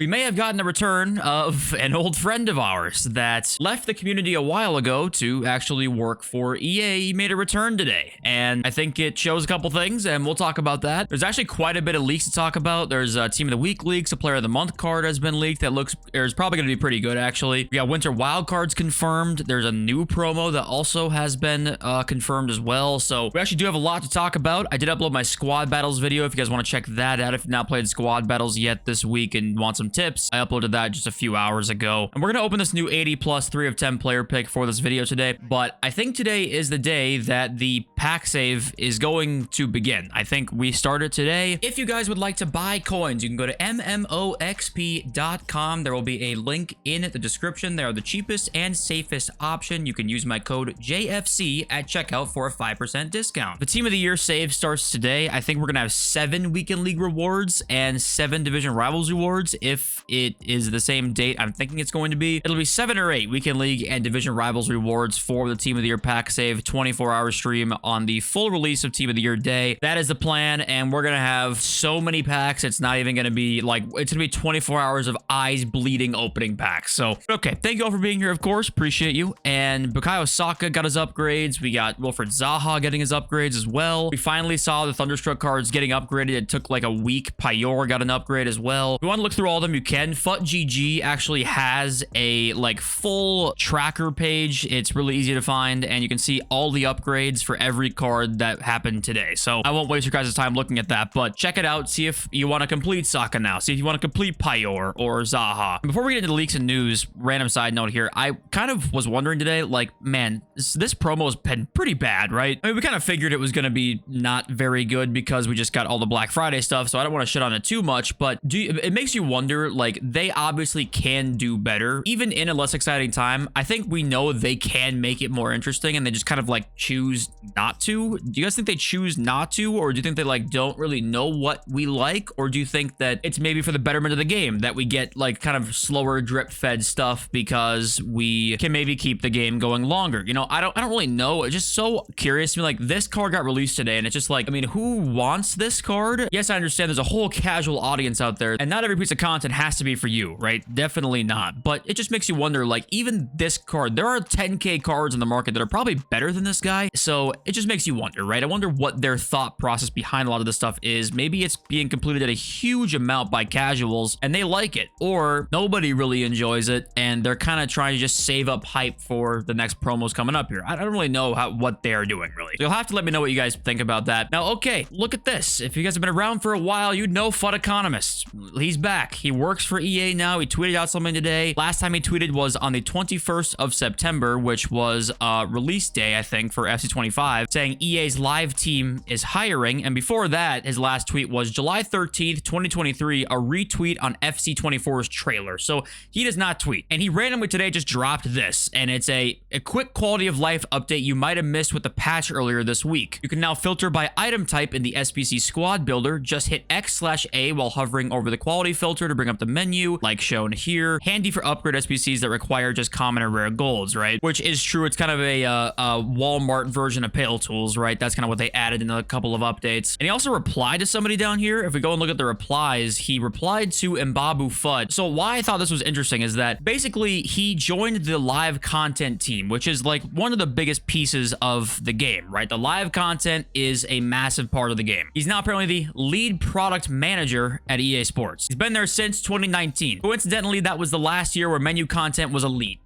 We may have gotten a return of an old friend of ours that left the community a while ago to actually work for EA. He made a return today, and I think it shows a couple things, and we'll talk about that. There's actually quite a bit of leaks to talk about. There's a Team of the Week leaks, a Player of the Month card has been leaked that is probably going to be pretty good, actually. We got Winter Wildcards confirmed. There's a new promo that also has been confirmed as well, so we actually do have a lot to talk about. I did upload my Squad Battles video if you guys want to check that out. If you've not played Squad Battles yet this week and want some tips, I uploaded that just a few hours ago. And we're going to open this new 80 plus 3 of 10 player pick for this video today, but I think today is the day that the pack save is going to begin. I think we started today. If you guys would like to buy coins, you can go to mmoxp.com. There will be a link in the description. They are the cheapest and safest option. You can use my code JFC at checkout for a 5% discount. The Team of the Year save starts today. I think we're going to have 7 Weekend League rewards and 7 Division Rivals rewards. If it is the same date I'm thinking it's going to be, it'll be 7 or 8 Weekend League and Division Rivals rewards for the Team of the Year pack save, 24-hour stream on the full release of Team of the Year day. That is the plan, and we're going to have so many packs, it's not even going to be like, it's going to be 24 hours of eyes bleeding opening packs. So, okay, thank you all for being here, of course. Appreciate you. And Bukayo Saka got his upgrades. We got Wilfred Zaha getting his upgrades as well. We finally saw the Thunderstruck cards getting upgraded. It took like a week. Payor got an upgrade as well. If you want to look through all of them, you can. FUT actually has a like full tracker page. It's really easy to find, and you can see all the upgrades for every card that happened today. So I won't waste your guys' time looking at that, but check it out. See if you want to complete Saka now. See if you want to complete Payor or Zaha. Before we get into the leaks and news, random side note here. I kind of was wondering today, like, man, this promo's been pretty bad, right? I mean, we kind of figured it was going to be not very good because we just got all the Black Friday stuff, so I don't want to shit on it too much, but it makes you wonder, like, they obviously can do better. Even in a less exciting time, I think we know they can make it more interesting, and they just kind of, like, choose not to. Do you guys think they choose not to, or do you think they, like, don't really know what we like, or do you think that it's maybe for the betterment of the game that we get, like, kind of slower drip-fed stuff because we can maybe keep the game going longer? You know, I don't really know. It's just so curious to me. Like, this card got released today, and it's just like, I mean, who wants this card? Yes, I understand there's a whole casual audience out there, and not every piece of content has to be for you, right? Definitely not. But it just makes you wonder, like, even this card, there are 10K cards in the market that are probably better than this guy. So it just makes you wonder, right? I wonder what their thought process behind a lot of this stuff is. Maybe it's being completed at a huge amount by casuals, and they like it, or nobody really enjoys it, and they're kind of trying to just save up hype for the next promos coming up here. I don't really know what they're doing, really. So you'll have to let me know what you guys think about that. Now, okay, look at this. If you guys have been around for a while, you know FUT Economist. He's back. He works for EA now. He tweeted out something today. Last time he tweeted was on the 21st of September, which was release day, I think, for FC25, saying EA's live team is hiring. And before that, his last tweet was July 13th, 2023, a retweet on FC24's trailer. So he does not tweet. And he randomly today just dropped this, and it's a quick quality of life update you might have missed with the patch earlier this week. You can now filter by item type in the SBC squad builder. Just hit X/A while hovering over the quality filter to bring up the menu, like shown here. Handy for upgrade SBCs that require just common or rare golds, right? Which is true. It's kind of a Walmart version of Pale Tools, right? That's kind of what they added in a couple of updates. And he also replied to somebody down here. If we go and look at the replies, he replied to Mbabu FUT. So why I thought this was interesting is that basically he joined the live content team, which is like one of the biggest pieces of the game, right? The live content is a massive part of the game. He's now apparently the lead product manager at EA Sports. He's been there since 2019. Coincidentally, that was the last year where menu content was elite.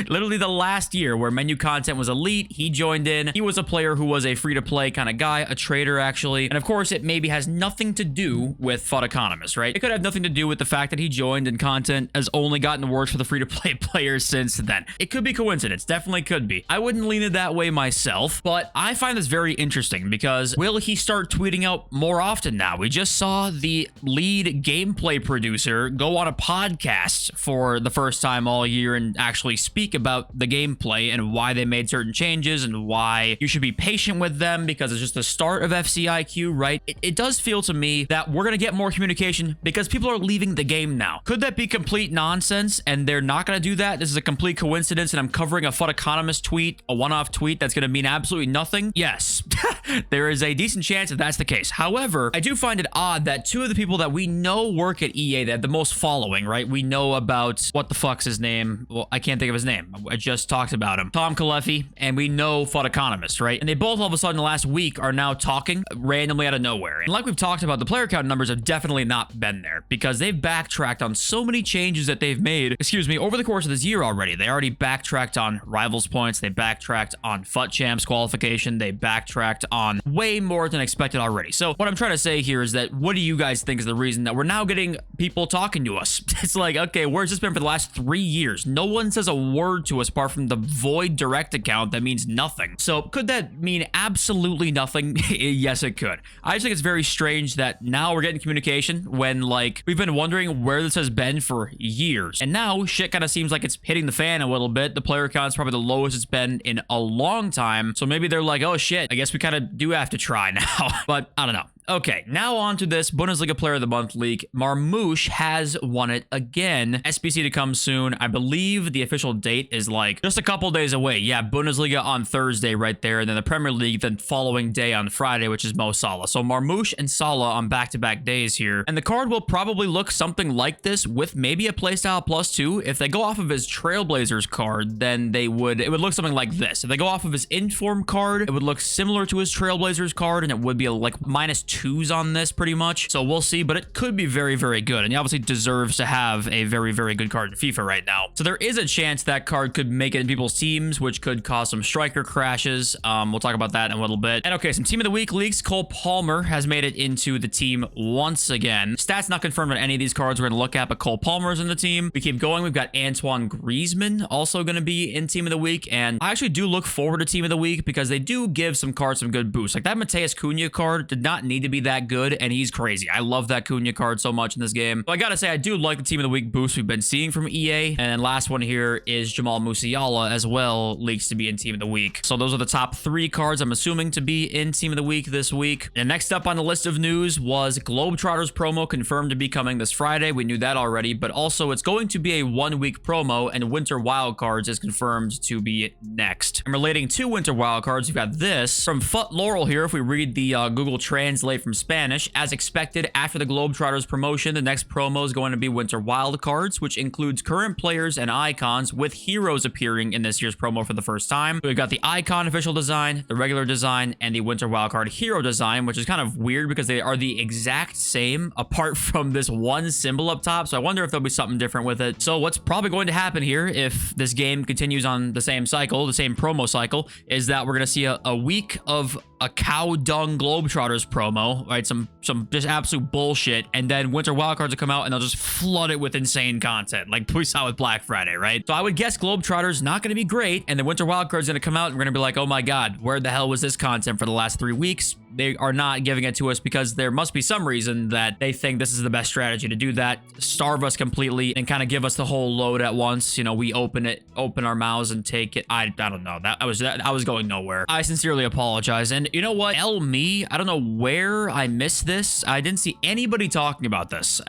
Literally the last year where menu content was elite. He joined in. He was a player who was a free-to-play kind of guy, a trader actually. And of course, it maybe has nothing to do with FUT Economist, right? It could have nothing to do with the fact that he joined and content has only gotten worse for the free-to-play players since then. It could be coincidence. Definitely could be. I wouldn't lean it that way myself, but I find this very interesting because will he start tweeting out more often now? We just saw the lead gameplay producer go on a podcast for the first time all year and actually really speak about the gameplay and why they made certain changes and why you should be patient with them because it's just the start of FCIQ, right? It does feel to me that we're going to get more communication because people are leaving the game now. Could that be complete nonsense and they're not going to do that? This is a complete coincidence and I'm covering a FUT economist tweet, a one-off tweet that's going to mean absolutely nothing? Yes. There is a decent chance that that's the case. However, I do find it odd that two of the people that we know work at EA that have the most following, right? We know about, what the fuck's his name? Well, I can't think of his name. I just talked about him. Tom Kalefi, and we know FUT economist, right? And they both all of a sudden the last week are now talking randomly out of nowhere. And like we've talked about, the player count numbers have definitely not been there because they've backtracked on so many changes that they've made, over the course of this year already. They already backtracked on rivals points. They backtracked on FUT champs qualification. They backtracked on way more than expected already. So what I'm trying to say here is that what do you guys think is the reason that we're now getting people talking to us? It's like, okay, where's this been for the last 3 years? No one says a word to us apart from the void direct account that means nothing. So could that mean absolutely nothing? Yes, it could. I just think it's very strange that now we're getting communication when, like, we've been wondering where this has been for years. And now shit kind of seems like it's hitting the fan a little bit. The player count's probably the lowest it's been in a long time. So maybe they're like, oh shit, I guess we kind of do have to try now. But I don't know. Okay, now on to this Bundesliga Player of the Month league. Marmouche has won it again. SBC to come soon. I believe the official date is like just a couple days away. Yeah, Bundesliga on Thursday right there, and then the Premier League the following day on Friday, which is Mo Salah. So Marmouche and Salah on back-to-back days here. And the card will probably look something like this with maybe a playstyle +2. If they go off of his Trailblazers card, then it would look something like this. If they go off of his Inform card, it would look similar to his Trailblazers card, and it would be like -2s on this pretty much. So we'll see, but it could be very, very good. And he obviously deserves to have a very, very good card in FIFA right now. So there is a chance that card could make it in people's teams, which could cause some striker crashes. We'll talk about that in a little bit. And okay, some Team of the Week leaks. Cole Palmer has made it into the team once again. Stats not confirmed on any of these cards we're going to look at, but Cole Palmer's in the team. We keep going. We've got Antoine Griezmann also going to be in Team of the Week. And I actually do look forward to Team of the Week because they do give some cards some good boosts. Like that Mateus Cunha card did not need to be that good, and he's crazy. I love that Cunha card so much in this game. So I gotta say, I do like the Team of the Week boost we've been seeing from EA. And then last one here is Jamal Musiala as well, leaks to be in Team of the Week. So those are the top 3 cards I'm assuming to be in Team of the Week this week. And next up on the list of news was Globetrotters promo confirmed to be coming this Friday. We knew that already, but also it's going to be a 1-week promo, and Winter Wildcards is confirmed to be next. And relating to Winter Wildcards, we've got this from FUT Laurel here. If we read the Google Translate from Spanish, as expected, after the Globetrotters promotion, the next promo is going to be Winter Wildcards, which includes current players and icons with heroes appearing in this year's promo for the first time. So we've got the icon official design, the regular design, and the Winter Wildcard hero design, which is kind of weird because they are the exact same apart from this one symbol up top. So I wonder if there'll be something different with it. So what's probably going to happen here, if this game continues on the same cycle, the same promo cycle, is that we're going to see a week of a cow dung Globetrotters promo, right? Some just absolute bullshit, and then Winter Wildcards will come out and they'll just flood it with insane content, like we saw with Black Friday, right? So I would guess Globetrotters not going to be great, and the Winter Wildcards going to come out and we're going to be like, oh my god, where the hell was this content for the last 3 weeks? They are not giving it to us because there must be some reason that they think this is the best strategy to do that. Starve us completely and kind of give us the whole load at once. You know, we open our mouths and take it. I don't know. I was going nowhere. I sincerely apologize. And you know what? Me, I don't know where I missed this. I didn't see anybody talking about this.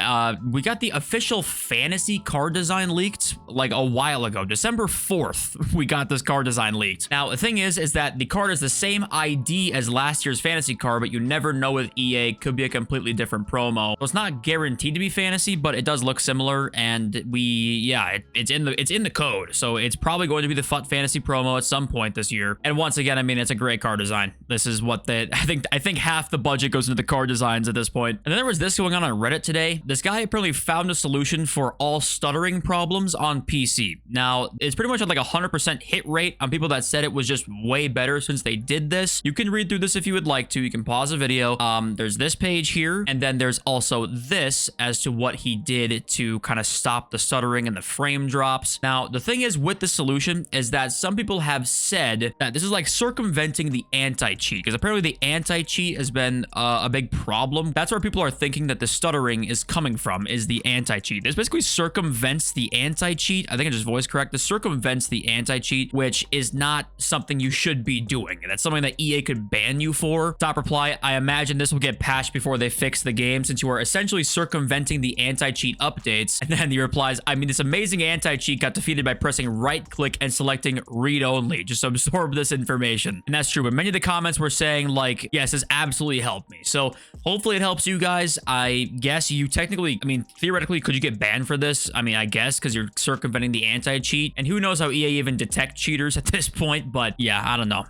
We got the official fantasy card design leaked like a while ago. December 4th, we got this card design leaked. Now, the thing is that the card is the same ID as last year's fantasy card, but you never know with EA. Could be a completely different promo. So it's not guaranteed to be fantasy, but it does look similar, and it's in the code. So it's probably going to be the FUT fantasy promo at some point this year. And once again, I mean, it's a great card design. This is what I think half the budget goes into the card designs at this point. And then there was this going on Reddit today. This guy apparently found a solution for all stuttering problems on PC. Now, it's pretty much at like 100% hit rate on people that said it was just way better since they did this. You can read through this if you would like to. You can pause the video. There's this page here, and then there's also this as to what he did to kind of stop the stuttering and the frame drops. Now, the thing is with the solution is that some people have said that this is like circumventing the anti-cheat, because apparently the anti-cheat has been a big problem. That's where people are thinking that the stuttering is coming from, is the anti-cheat. This basically circumvents the anti-cheat. I think I just voice correct. This circumvents the anti-cheat, which is not something you should be doing. That's something that EA could ban you for. Top reply, I imagine this will get patched before they fix the game, since you are essentially circumventing the anti-cheat updates. And then he replies, I mean, this amazing anti-cheat got defeated by pressing right click and selecting read only. Just absorb this information. And that's true, but many of the comments were saying like, yes, this absolutely helped me. So hopefully it helps you guys. I guess you technically, I mean, theoretically, could you get banned for this? I mean, I guess, because you're circumventing the anti-cheat, and who knows how EA even detect cheaters at this point. But yeah, I don't know.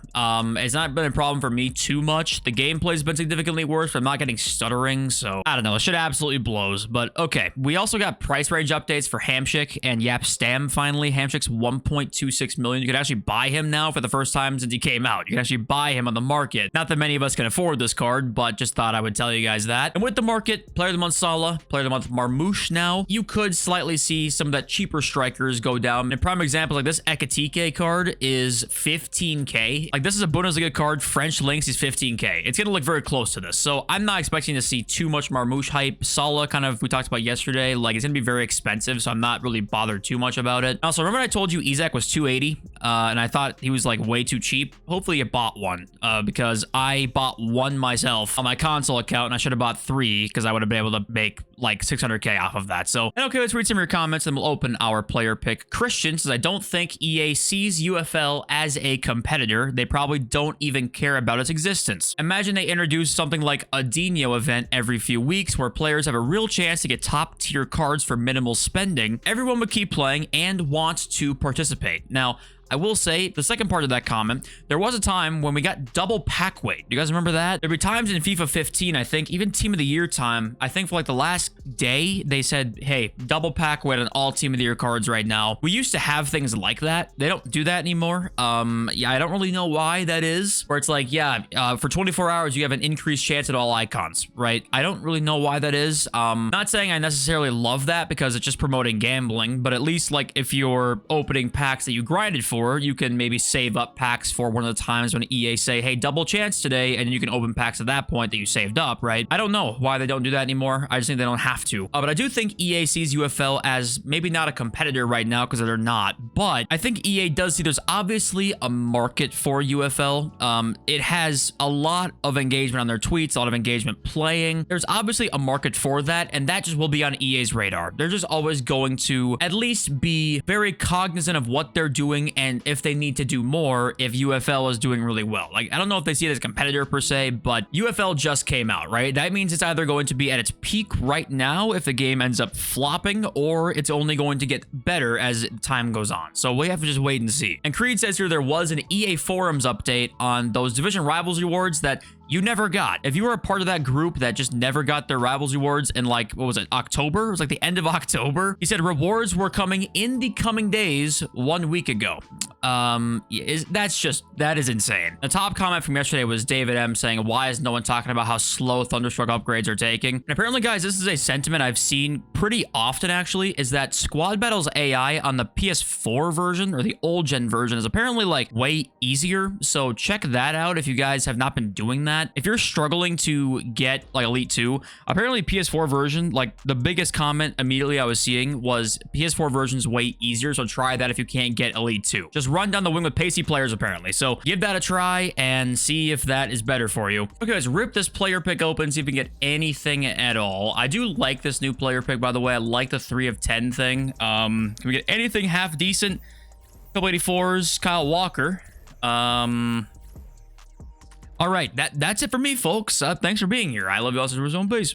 It's not been a problem for me too much. The gameplay's been significantly worse, but I'm not getting stuttering, so I don't know. It should absolutely blows. But okay, we also got price range updates for Hamshik and Yap Stam finally. Hamshik's 1.26 million. You can actually buy him now for the first time since he came out. You can actually buy him on the market. Not that many of us can afford this card, but just thought I would tell you guys that. And with the market, player of the month Salah, player of the month Marmoush now, you could slightly see some of that cheaper strikers go down. And prime example, like this Ekatike card is 15k. Like this is a Bundesliga card, French links is 15k. It's gonna look very close to this. So I'm not expecting to see too much Marmoush hype. Salah, kind of we talked about yesterday, like it's gonna be very expensive, so I'm not really bothered too much about it. Also, remember I told you Isaac was 280 and I thought he was like way too cheap. Hopefully you bought one because I bought one myself on my console account, and I should have bought 3 because I would have been able to make like 600k off of that. So, and okay, let's read some of your comments and we'll open our player pick. Christian says, I don't think EA sees UFL as a competitor. They probably don't even care about its existence. Imagine they introduce something like a Dino event every few weeks where players have a real chance to get top tier cards for minimal spending. Everyone would keep playing and want to participate. Now, I will say, the second part of that comment, there was a time when we got double pack weight. You guys remember that? There'd be times in FIFA 15, I think, even Team of the Year time, I think for like the last day, they said, hey, double pack weight on all Team of the Year cards right now. We used to have things like that. They don't do that anymore. Yeah, I don't really know why that is. Where it's like, yeah, for 24 hours, you have an increased chance at all icons, right? I don't really know why that is. Not saying I necessarily love that because it's just promoting gambling, but at least like if you're opening packs that you grinded for, you can maybe save up packs for one of the times when EA say, hey, double chance today, and you can open packs at that point that you saved up, right? I don't know why they don't do that anymore. I just think they don't have to. But I do think EA sees UFL as maybe not a competitor right now because they're not, but I think EA does see there's obviously a market for UFL. It has a lot of engagement on their tweets, a lot of engagement playing. There's obviously a market for that, and that just will be on EA's radar. They're just always going to at least be very cognizant of what they're doing and if they need to do more if UFL is doing really well. Like, I don't know if they see it as a competitor per se, but UFL just came out, right? That means it's either going to be at its peak right now if the game ends up flopping, or it's only going to get better as time goes on. So we have to just wait and see. And Creed says here there was an EA Forums update on those Division Rivals rewards that you never got. If you were a part of that group that just never got their Rivals rewards in like, what was it, October? It was like the end of October. He said rewards were coming in the coming days 1 week ago. That is insane. The top comment from yesterday was David M saying, why is no one talking about how slow Thunderstruck upgrades are taking? And apparently, guys, this is a sentiment I've seen pretty often, actually, is that Squad Battles AI on the PS4 version or the old gen version is apparently like way easier. So check that out if you guys have not been doing that. If you're struggling to get like Elite 2, apparently PS4 version, like the biggest comment immediately I was seeing was PS4 version's way easier. So try that if you can't get Elite 2. Just run down the wing with pacey players apparently. So give that a try and see if that is better for you. Okay, guys, rip this player pick open, see if we can get anything at all. I do like this new player pick, by the way. I like the 3 of 10 thing. Can we get anything half decent? Couple 84s, Kyle Walker. All right, that's it for me, folks. Thanks for being here. I love you all. Peace.